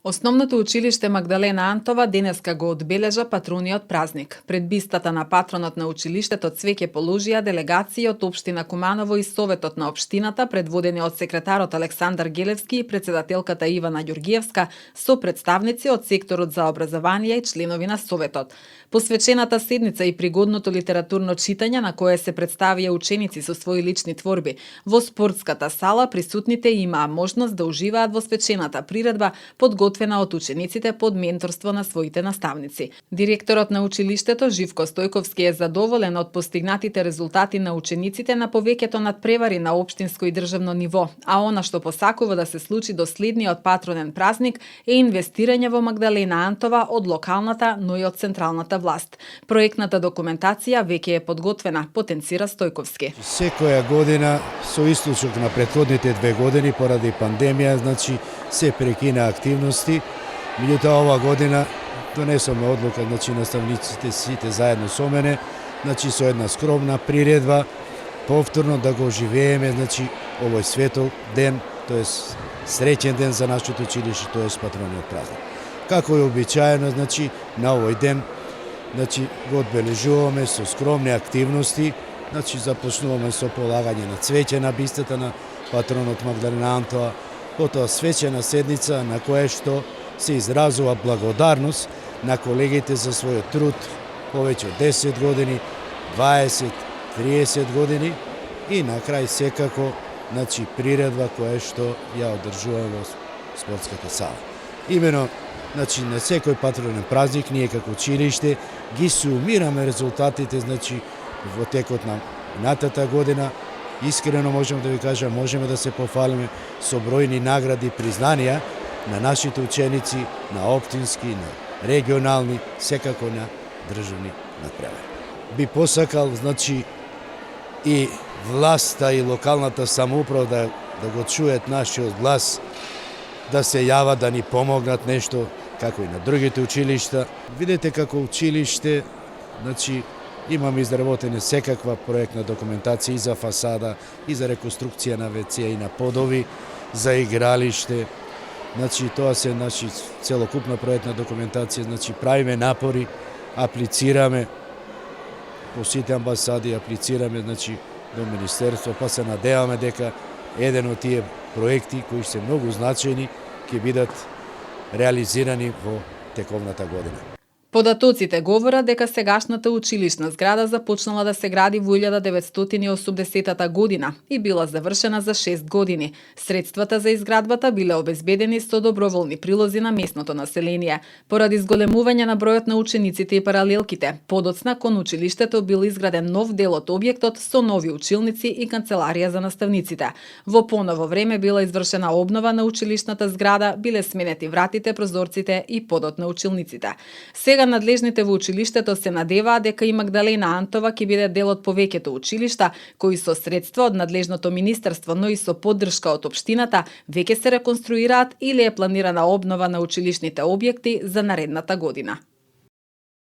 Основното училиште Магдалена Антова денеска го одбележа патруниот празник. Пред бистата на патронот на училиштето цвеќе положија делегации од општина Куманово и Советот на општината, предводени од секретарот Александар Гелевски и председателката Ивана Ѓургиевска, со представници од секторот за образование и членови на Советот. Посвечената седница и пригодното литературно читање на кое се представија ученици со своји лични творби. Во спортската сала присутните имаа можност да уживаат во свечената приредба, подготвена од учениците под менторство на своите наставници. Директорот на училиштето Живко Стојковски е задоволен од постигнатите резултати на учениците на повеќето надпревари на општинско и државно ниво, а она што посакува да се случи до следниот патронен празник е инвестирање во Магдалена Антова од локалната, но и од централната власт. Проектната документација веќе е подготвена, потенцира Стојковски. Секоја година со исклучок на претходните 2 години поради пандемија, се прекина активности. Меѓутоа ова година донесоме одлука, наставниците сите заедно со мене, со една скромна приредба, повторно да го оживееме, овој светол ден, тоест среќен ден за нашето училиште, тоест патрониот празник. Како е обичаено, на овој ден го одбележуваме со скромни активности, започнуваме со полагање на цвеќе на бистата на патронот Магдалена Антова, потоа свечена седница на која што се изразува благодарност на колегите за својот труд повеќе од 10 години, 20, 30 години и на крај секако приредба која што ја одржуваме во спортската сала. Имено на секој патронен празник ние како училиште ги сумираме резултатите во текот на минатата година. Искрено можеме да ви кажам, можеме да се пофалиме со бројни награди, признанија на нашите ученици, на општински, на регионални, секако на државни надпревари. Би посакал, и власта и локалната самоуправа да го чует нашиот глас, да се јават, да ни помогнат нешто, како и на другите училишта. Видете како училиште, имаме изработена секаква проектна документација и за фасада, и за реконструкција на ВЦ, и на подови, за игралиште. Тоа се целокупна проектна документација, правиме напори, аплицираме по сите амбасади, аплицираме до министерство, па се надеваме дека еден од тие проекти кои се многу значајни ќе бидат реализирани во тековната година. Податоците говорат дека сегашната училишна зграда започнала да се гради во 1980 година и била завршена за 6 години. Средствата за изградбата биле обезбедени со доброволни прилози на местното население. Поради зголемување на бројот на учениците и паралелките, подоцна кон училиштето бил изграден нов дел од објектот со нови училници и канцеларија за наставниците. Во поново време била извршена обнова на училишната зграда, биле сменети вратите, прозорците и подот на училниците. Сега надлежните во училиштето се надеваат дека и Магдалена Антова ќе биде дел од повеќето училишта, кои со средства од надлежното министерство, но и со поддршка од општината, веќе се реконструираат или е планирана обнова на училишните објекти за наредната година.